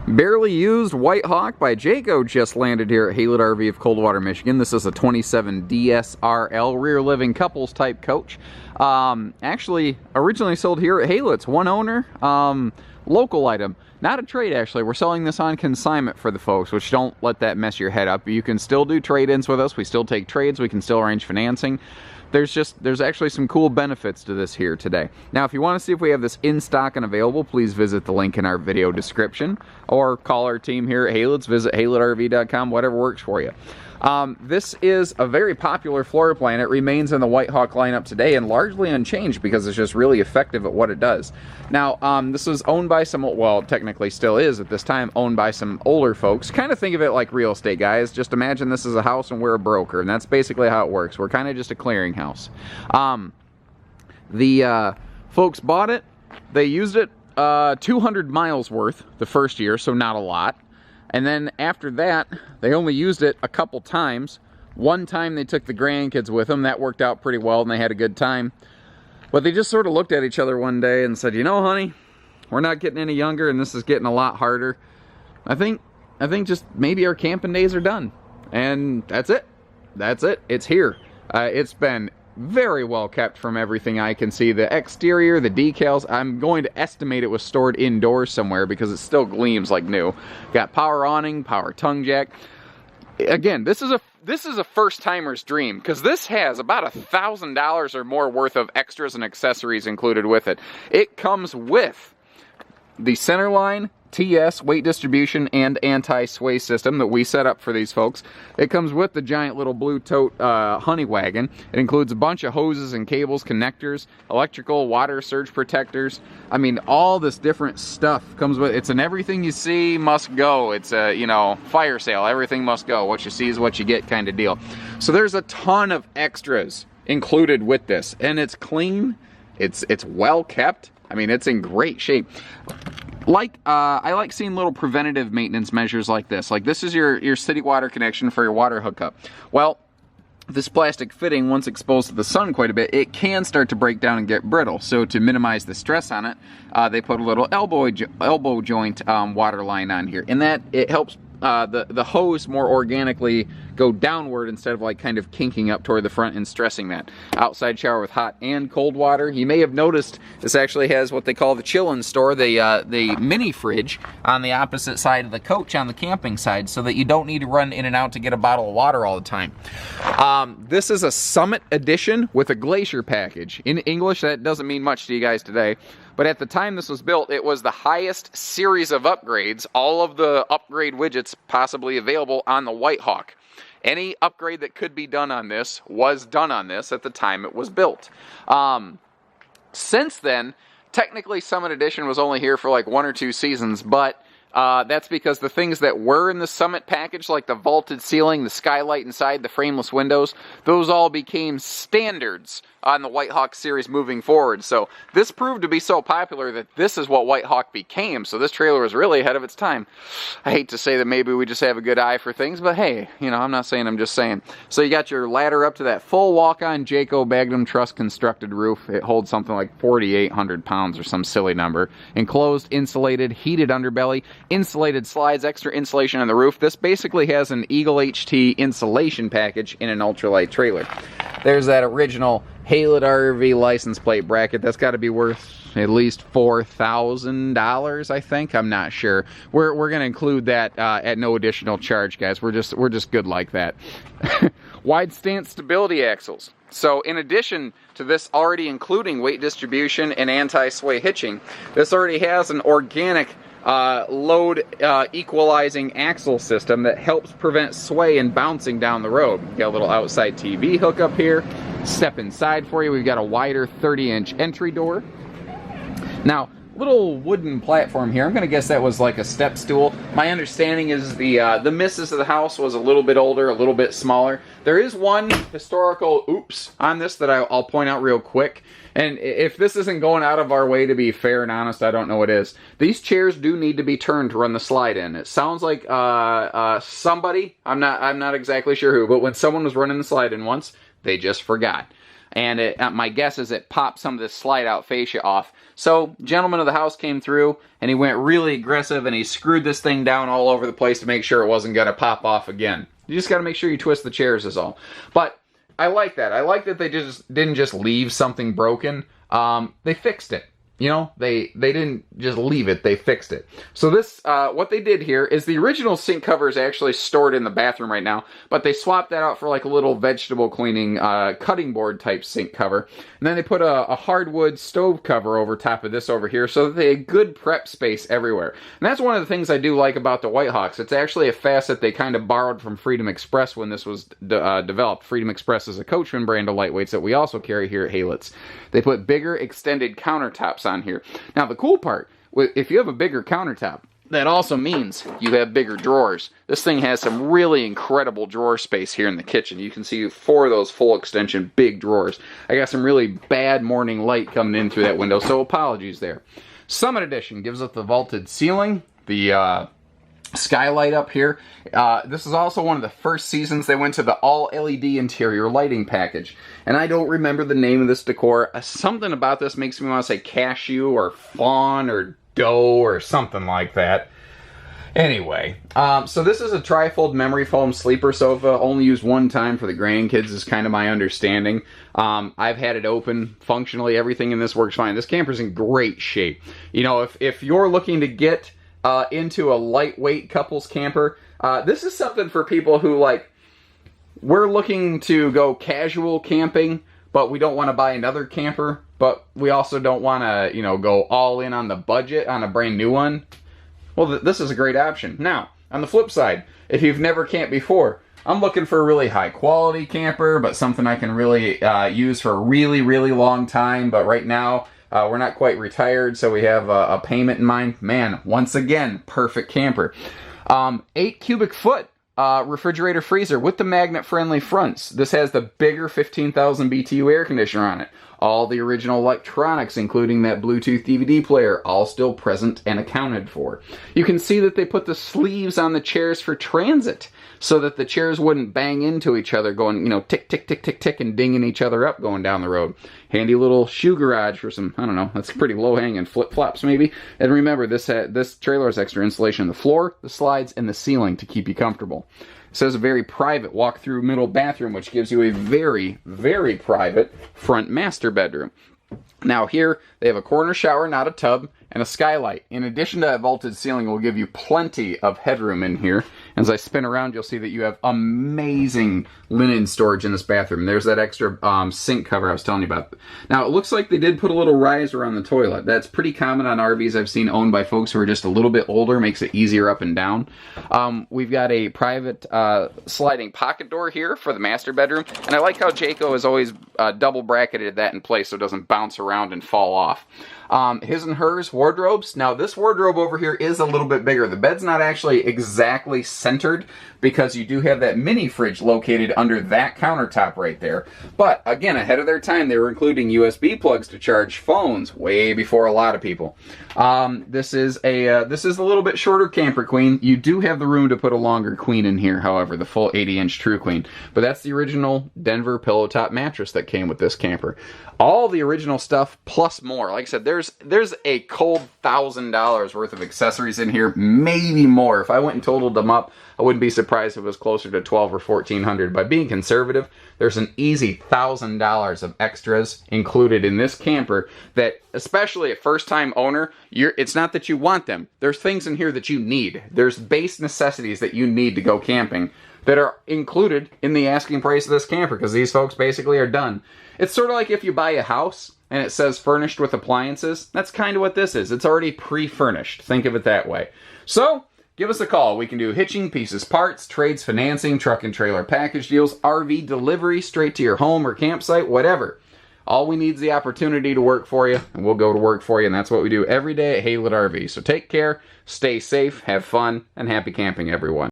Barely used White Hawk by Jayco just landed here at HaylettRV of Coldwater, Michigan. This is a 27 DSRL rear living couples type coach. Actually, originally sold here at Haylett's. One owner, local item. Not a trade, actually. We're selling this on consignment for the folks, which don't let that mess your head up. You can still do trade-ins with us. We still take trades. We can still arrange financing. There's actually some cool benefits to this here today. Now, if you want to see if we have this in stock and available, please visit the link in our video description or call our team here at Haylett's. Visit HaylettRV.com, whatever works for you. This is a very popular floor plan. It remains in the White Hawk lineup today and largely unchanged because it's just really effective at what it does. Now, this was owned by some, well, technically still is at this time, owned by some older folks. Kind of think of it like real estate, guys. Just imagine this is a house and we're a broker, and that's basically how it works. We're kind of just a clearinghouse. The folks bought it. They used it 200 miles worth the first year, so not a lot. And then after that, they only used it a couple times. One time they took the grandkids with them. That worked out pretty well and they had a good time. But they just sort of looked at each other one day and said, you know, honey, we're not getting any younger and this is getting a lot harder. I think just maybe our camping days are done. And that's it. That's it. It's here. It's been very well kept from everything I can see. The exterior, the decals, I'm going to estimate it was stored indoors somewhere because it still gleams like new. Got power awning, power tongue jack. Again, this is a first-timer's dream because this has about $1,000 or more worth of extras and accessories included with it. It comes with the centerline, TS, weight distribution, and anti-sway system that we set up for these folks. It comes with the giant little blue tote honey wagon. It includes a bunch of hoses and cables, connectors, electrical, water surge protectors. I mean, all this different stuff comes with it. It's an everything you see must go. It's a, you know, fire sale. Everything must go. What you see is what you get kind of deal. So there's a ton of extras included with this, and it's clean. It's well kept. I mean, it's in great shape. I like seeing little preventative maintenance measures like this. Like this is your city water connection for your water hookup. Well, this plastic fitting, once exposed to the sun quite a bit, it can start to break down and get brittle. So to minimize the stress on it, they put a little elbow joint water line on here, and that it helps the hose more organically go downward instead of like kind of kinking up toward the front and stressing that. Outside shower with hot and cold water. You may have noticed this actually has what they call the chill-in store, the mini fridge on the opposite side of the coach on the camping side, so that you don't need to run in and out to get a bottle of water all the time. This is a Summit Edition with a Glacier package. In English, that doesn't mean much to you guys today. But at the time this was built, it was the highest series of upgrades, all of the upgrade widgets possibly available on the White Hawk. Any upgrade that could be done on this was done on this at the time it was built. Since then, technically Summit Edition was only here for like 1 or 2 seasons, but that's because the things that were in the Summit package, like the vaulted ceiling, the skylight inside, the frameless windows, those all became standards on the White Hawk series moving forward. So this proved to be so popular that this is what White Hawk became. So this trailer was really ahead of its time. I hate to say that maybe we just have a good eye for things, but hey, you know, I'm not saying, I'm just saying. So you got your ladder up to that full walk-on Jayco Magnum Truss constructed roof. It holds something like 4,800 pounds or some silly number. Enclosed, insulated, heated underbelly, insulated slides, extra insulation on the roof. This basically has an Eagle HT insulation package in an ultralight trailer. There's that original HaylettRV license plate bracket. That's got to be worth at least $4,000, I think. I'm not sure. We're going to include that at no additional charge, guys. We're just good like that. Wide stance stability axles. So in addition to this already including weight distribution and anti-sway hitching, this already has an organic load equalizing axle system that helps prevent sway and bouncing down the road. We've got a little outside TV hookup here. Step inside for you. We've got a wider 30-inch entry door. Now, little wooden platform here. I'm going to guess that was like a step stool. My understanding is the missus of the house was a little bit older, a little bit smaller. There is one historical oops on this that I'll point out real quick. And if this isn't going out of our way to be fair and honest, I don't know what is. These chairs do need to be turned to run the slide in. It sounds like somebody, I'm not exactly sure who, but when someone was running the slide in once, they just forgot. and my guess is it popped some of this slide-out fascia off. So, gentleman of the house came through, and he went really aggressive, and he screwed this thing down all over the place to make sure it wasn't going to pop off again. You just got to make sure you twist the chairs is all. But I like that. I like that they just didn't just leave something broken. They fixed it. You know, they didn't just leave it, they fixed it. So this, what they did here is the original sink cover is actually stored in the bathroom right now, but they swapped that out for like a little vegetable cleaning cutting board type sink cover. And then they put a hardwood stove cover over top of this over here so that they had good prep space everywhere. And that's one of the things I do like about the Whitehawks. It's actually a facet they kind of borrowed from Freedom Express when this was developed. Freedom Express is a Coachman brand of lightweights that we also carry here at Haylett's. They put bigger extended countertops on here. Now the cool part, if you have a bigger countertop, that also means you have bigger drawers. This thing has some really incredible drawer space here in the kitchen. You can see 4 of those full extension big drawers. I got some really bad morning light coming in through that window, so apologies there. Summit Edition gives us the vaulted ceiling, the skylight up here. This is also one of the first seasons they went to the all-LED interior lighting package. And I don't remember the name of this decor. Something about this makes me want to say cashew or fawn or dough or something like that. Anyway, so this is a tri-fold memory foam sleeper sofa, only used one time for the grandkids is kind of my understanding. I've had it open, functionally everything in this works fine. This camper's in great shape. You know, if you're looking to get into a lightweight couples camper, this is something for people who, like, we're looking to go casual camping, but we don't want to buy another camper, but we also don't want to, you know, go all in on the budget on a brand new one. Well, this is a great option. Now, on the flip side, if you've never camped before, I'm looking for a really high quality camper, but something I can really use for a really, really long time. But right now, we're not quite retired, so we have a payment in mind. Man, once again, perfect camper. 8 cubic foot refrigerator freezer with the magnet friendly fronts. This has the bigger 15,000 BTU air conditioner on it. All the original electronics, including that Bluetooth DVD player, all still present and accounted for. You can see that they put the sleeves on the chairs for transit so that the chairs wouldn't bang into each other going, you know, tick, tick, tick, tick, tick, and dinging each other up going down the road. Handy little shoe garage for some, I don't know, that's pretty low-hanging flip-flops maybe. And remember, this trailer has extra insulation on the floor, the slides, and the ceiling to keep you comfortable. It says a very private walk-through middle bathroom, which gives you a very, very private front master bedroom. Now here, they have a corner shower, not a tub, and a skylight. In addition to that vaulted ceiling, will give you plenty of headroom in here. As I spin around, you'll see that you have amazing linen storage in this bathroom. There's that extra sink cover I was telling you about. Now, it looks like they did put a little riser on the toilet. That's pretty common on RVs I've seen owned by folks who are just a little bit older. Makes it easier up and down. We've got a private sliding pocket door here for the master bedroom. And I like how Jayco has always double bracketed that in place so it doesn't bounce around and fall off. His and hers wardrobes. Now this wardrobe over here is a little bit bigger. The bed's not actually exactly centered because you do have that mini fridge located under that countertop right there. But again, ahead of their time, they were including USB plugs to charge phones way before a lot of people. This is a little bit shorter camper queen. You do have the room to put a longer queen in here, however, the full 80-inch True Queen. But that's the original Denver pillow top mattress that came with this camper. All the original stuff plus more. Like I said, there's a cold $1,000 worth of accessories in here, maybe more. If I went and totaled them up, I wouldn't be surprised if it was closer to $1,200 or $1,400. By being conservative, there's an easy $1,000 of extras included in this camper that, especially a first-time owner, it's not that you want them. There's things in here that you need. There's base necessities that you need to go camping that are included in the asking price of this camper because these folks basically are done. It's sort of like if you buy a house and it says furnished with appliances. That's kind of what this is. It's already pre-furnished. Think of it that way. So, give us a call. We can do hitching, pieces, parts, trades, financing, truck and trailer package deals, RV delivery straight to your home or campsite, whatever. All we need is the opportunity to work for you, and we'll go to work for you, and that's what we do every day at HaylettRV. So take care, stay safe, have fun, and happy camping, everyone.